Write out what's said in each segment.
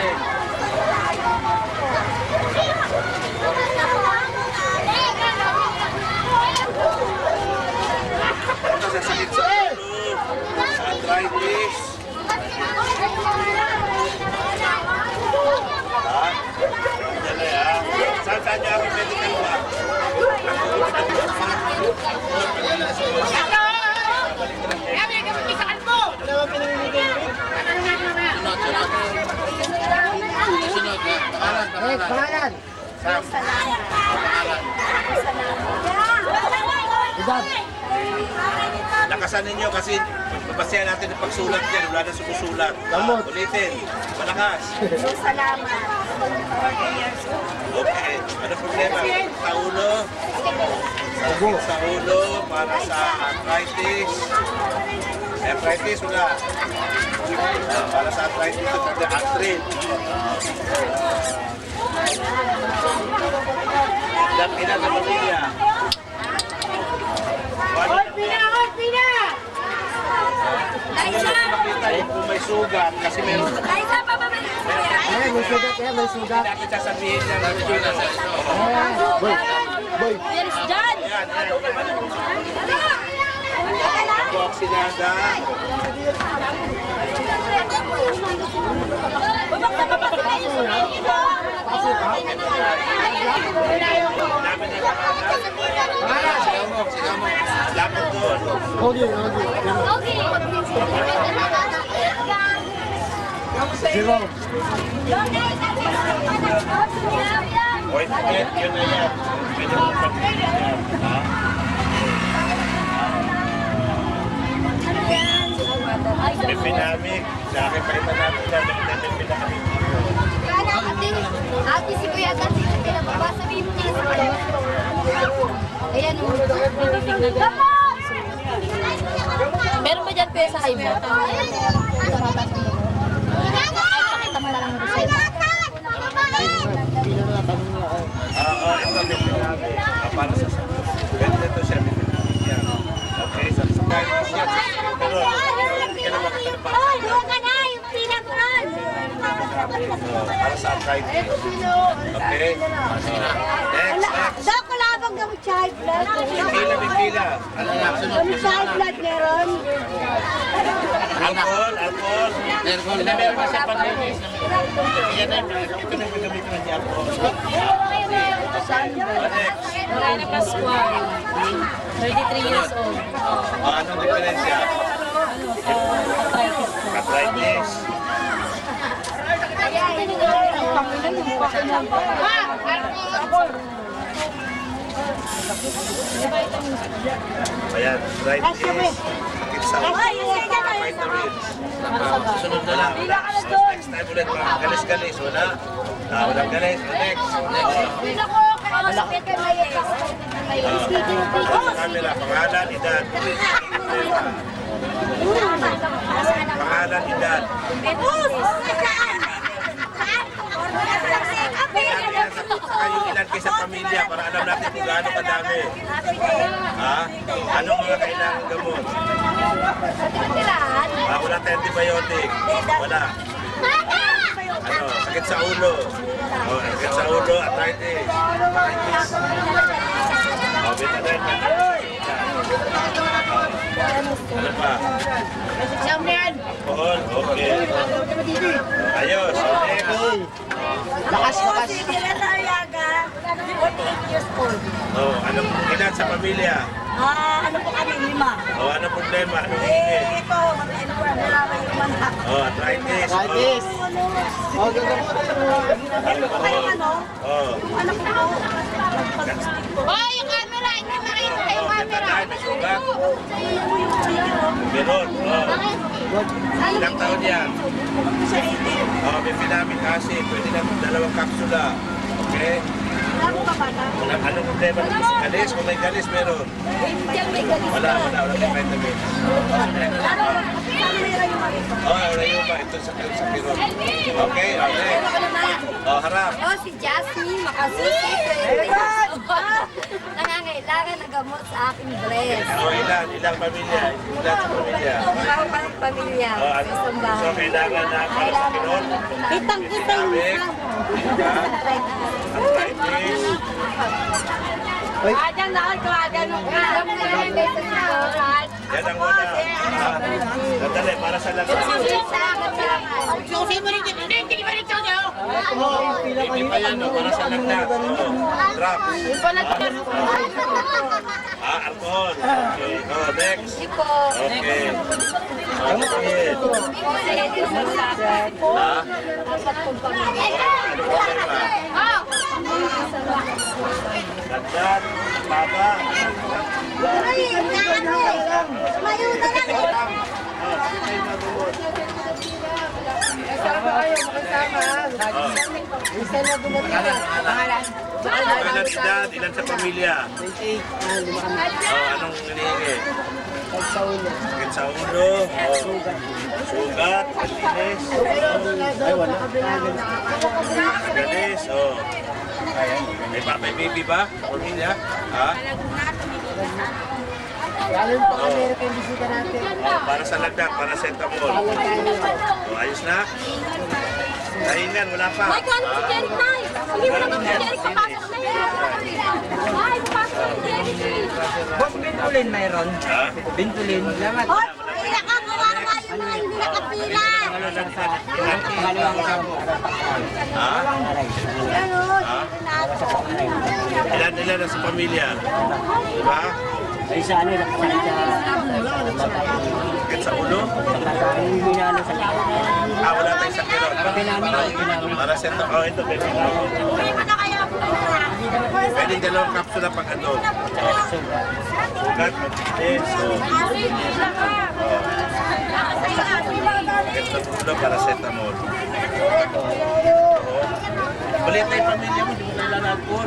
din. Ito sa sakit sa ulo, sa arthritis. Ha? Yan na yan. Saan niya ako medical ba? Pangalan. Sam. Edad. Lakasan ninyo kasi babasayan natin ang pagsulat yan. Wala na sumusulat. Gamot. Ulitin. Malakas. Salamat. 40 years old. Okay. Ano problema? Sa ulo. Sakit sa ulo para sa arthritis. Arthritis wala. Para sa arthritis ito sa arthritis. Ilang ina sa pamilya? Makita yung kung may sugat kasi meron. Ayan, may sugat yan, may sugat. Hindi natin sasabihin niya na Ayan. Boy. Boy. Yes, John. Yan, ako aksinada. Lapit doon. Okay, okay. Zero. Ointment, yun na yan. Pwede mo pag-ibig yan. Ha? Pipinamik. Sa akin pa iba natin yan. Pipinamik. Ate, si Kuya Ate, pinababasa mo yung ayan o. Meron ba dyan Kuya sa iba? Pakita mo na lang yung reseta. Ito pipinamik. Para sa sakit. Pwede ito siya pipinamik yan. Okay, sa kahit siya. Pero, hindi ka na makita na para sa para sa arthritis. Okay? Next. Dok, wala bang gamot sa high blood? Bigila, bigila. Ano na? Gamot sa high blood meron? Alcohol. Meron pa siya pang-release. Yan na, ito na yung gamitin niya alcohol. Next. Lorena Pascual, 33 years old. Anong diferensya? Arthritis. Ayan, arthritis. Sakit sa vitamins. Sunod na lang. Next time ulit. Galis-galis. Wala. Walang galis. Next. Sa camera. Pangalan, edad. Pangalan, edad. Kayo ilan kayo sa pamilya para alam natin kung gaano kadami. Ha? Anong mga kailangan gamot? Wala tayong antibiotic. Wala. Ano? Sakit sa ulo. Sakit sa ulo, arthritis. Betadine. Ano pa? Alcohol. Okay. Ayos. Next. Lakas. Anong edad sa pamilya? Ano po kami, 5. Anong problema? Anong hingin? Ito, nalaman yung manhak. Arthritis. Arthritis. Okay, gamot. Alcohol. Anak ko po. Hoy, yung camera! Hindi makita yung camera! Betadine, may sugat. Meron. Ilang taon yan? Sa 18. Bipinamik acid. Pwede lang 2 kapsula. Okay? Wala mo ba bata? Anong problema? Galis? Kung may galis, meron. Diyan may galis. Wala tayong vitamin. Ano yung Wala yung ba? Ito sa kirot. Okay, okay. Oh, harap. Oh, si Jasmine Makasusi. 20 years old. Nangangailangan ng gamot sa aking breast. Oh, ilang pamilya? Ilan sa pamilya? Mga pamilya. Oh, ano? Isang So, bahay. kailangan na para sa Pinoon. Kitang-kita yung Arthritis. Ayan na, ganun ka. Alam mo na yan, guys, sa sikoran. Yan ang una. Sandali, para sa lahat. Susi mo rin, hindi ba rin siya? Hindi pa yan, no? Para sa lagnat. Drop. Alcohol. Okay. Oh, next. Iko. Okay. Okay. Ha? Ano problema? Lagnat. Baba. Ilan edad? Ilan sa pamilya? 28, 5 kami. Oh, anong hinihingi? Sa ulo. Sakit sa ulo. Oh. Sugat. Palinis. Ay, wala. Galis. Oh. May baby ba? Pamilya? Ha? Lalo pa Amerika yung bisita natin. Oh, para sa lagnat, para sa etamol. Oh, ayos na? Kahingan, wala pa. Ay, kano si Jeric na eh. Hindi mo naman si Jeric papasok na yun. Ay, papasok na si Jeric. Boss, bintulin mayroon. Ha? Bintulin. Salamat. Hoy, nakakawa nga yung mga hindi nakapila. Pangalawang kasama. Ha? Ano? Ilan na sa pamilya? Diba? Ay, sa ano, nakasakit sa Sakit sa ulo? yung binalo sa Ah, wala tayong sakit. Para sa etamol. Oh, ito. Pwede dalawang kapsula pag ano. Sugat, matitis. Oh. Sakit sa ulo, para sa etamol. Balik na yung pamilya mo, di mo nalalagpon.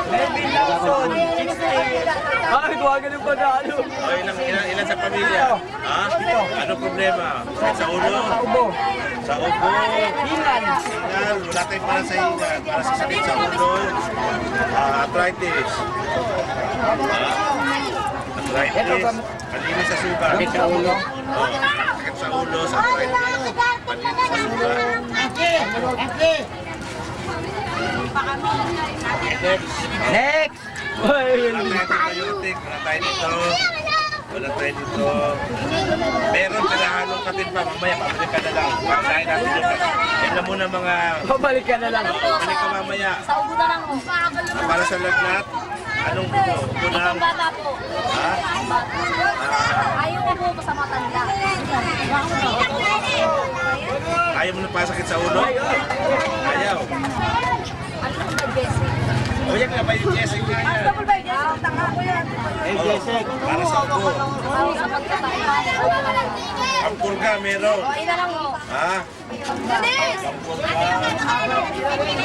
Melvin Lawson, 60. Ay, guwagan yung panalo. O, ilan sa pamilya? Ha? Ano problema? Sakit sa ulo? Sa ubo. Sa ubo? Hingan. Hingan, wala tayong para sa hingan. Para sa sakit sa ulo. Arthritis. Arthritis. Palinis sa sugat. Sakit sa ulo. Oh, sakit sa ulo, sa arthritis. Palinis sa sugat. Next. Next. Uy. Wala tayong antibiotic. Wala tayo dito. Wala tayo dito. Meron pinahalong katin pa. Mamaya, pabalik ka na lang. Pagkain natin yung katin. Yan na muna mga... Babalik ka na lang. Balik ka mamaya. Sa ubo na lang mo. Para sa lagnat, anong ubo? Ubo ng... Ang bata po. Ha? Ayaw ko po sa matanda. Ayaw mo na pasakit sa ulo? Ayaw. Ano na ba, Jessie? O yan nga ba yung Jessica nga yan? Double ba, Jessie? Tanga ko yan. Hey, Jessic. Para sa ubo. Ako sa pagkataon. Ang purga meron. O, ina lang mo. Ha? Bilis! Ang purga.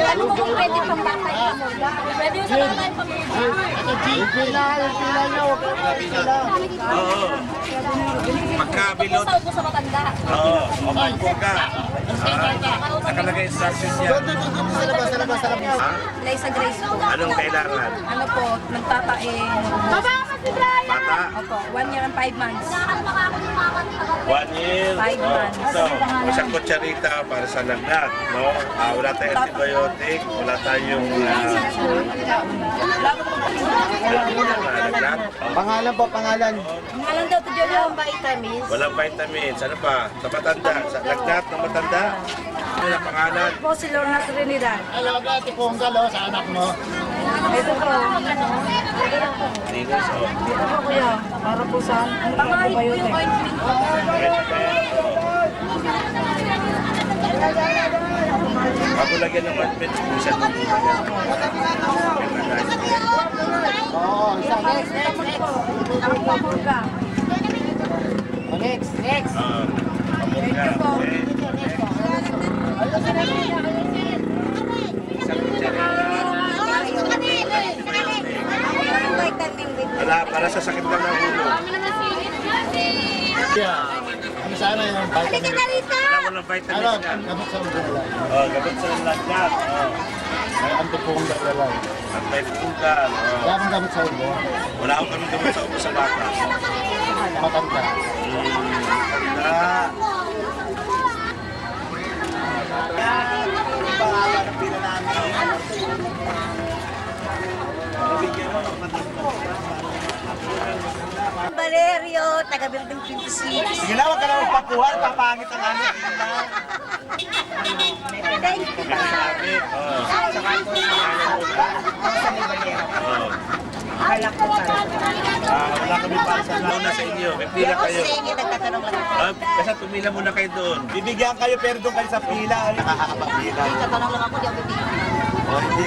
Ano mo kung pwede pang bata yung pamulga? Pwede yung sa bata yung pamulga. Oo. Pagkabilot. Sa ubo sa matanda. Oo. O ang purga. Nakalagay instructions niya. Ha? Liza Grace po. Anong kailangan? Ano po, nagpapain. Baba ka si Brian! Bata? Opo, 1 year and 5 months. 1 year. Five Oh, months. ito. Isang kutsarita para sa lagnat. No? Wala tayong antibiotic. Wala tayong... lagnat. Pangalan po, pangalan. Ang alam daw to dyan yung vitamins. Walang vitamins. Ano pa? Sa matanda. Sa lagnat ng matanda. Ano na pangalan? Po si Lorna Trinidad. Alaga, tiponggal sa anak mo. Ito po. Linis. Oh. Ito po kuya. Para po sa antibiotic. Bago lagyan ng ointment, isa din. Oo, isa. Next. Ang pamulga. Next. Next. Pamulga. Okay. Isang kutsarita. Vitamin B. Wala, para sa sakit lang ng ulo. Ano sana yung Halika vitamin? na rito! Walang vitamins Ano, yan. gamot sa ulo na lang. Oh, gamot sa lagnat. Oh. May antipong na lang. At may pugan. Oh. Wala akong gamot sa ulo. Wala akong kami gamot sa upo sa bata. Matanda. Tanda. Valerio, taga Building 26. Sige na, huwag ka na magpakuha. Papangit ang ano. Thank you. Sabi. Oh. Oh. Wala kami para sa muna sa inyo. May pila kayo. Sige, nagtatanong lang ako. Basta tumila muna kayo doon. Bibigyan kayo pero doon kayo sa pila. Nakakapagpila. Nagtatanong lang ako, di ako bibigyan. O hindi.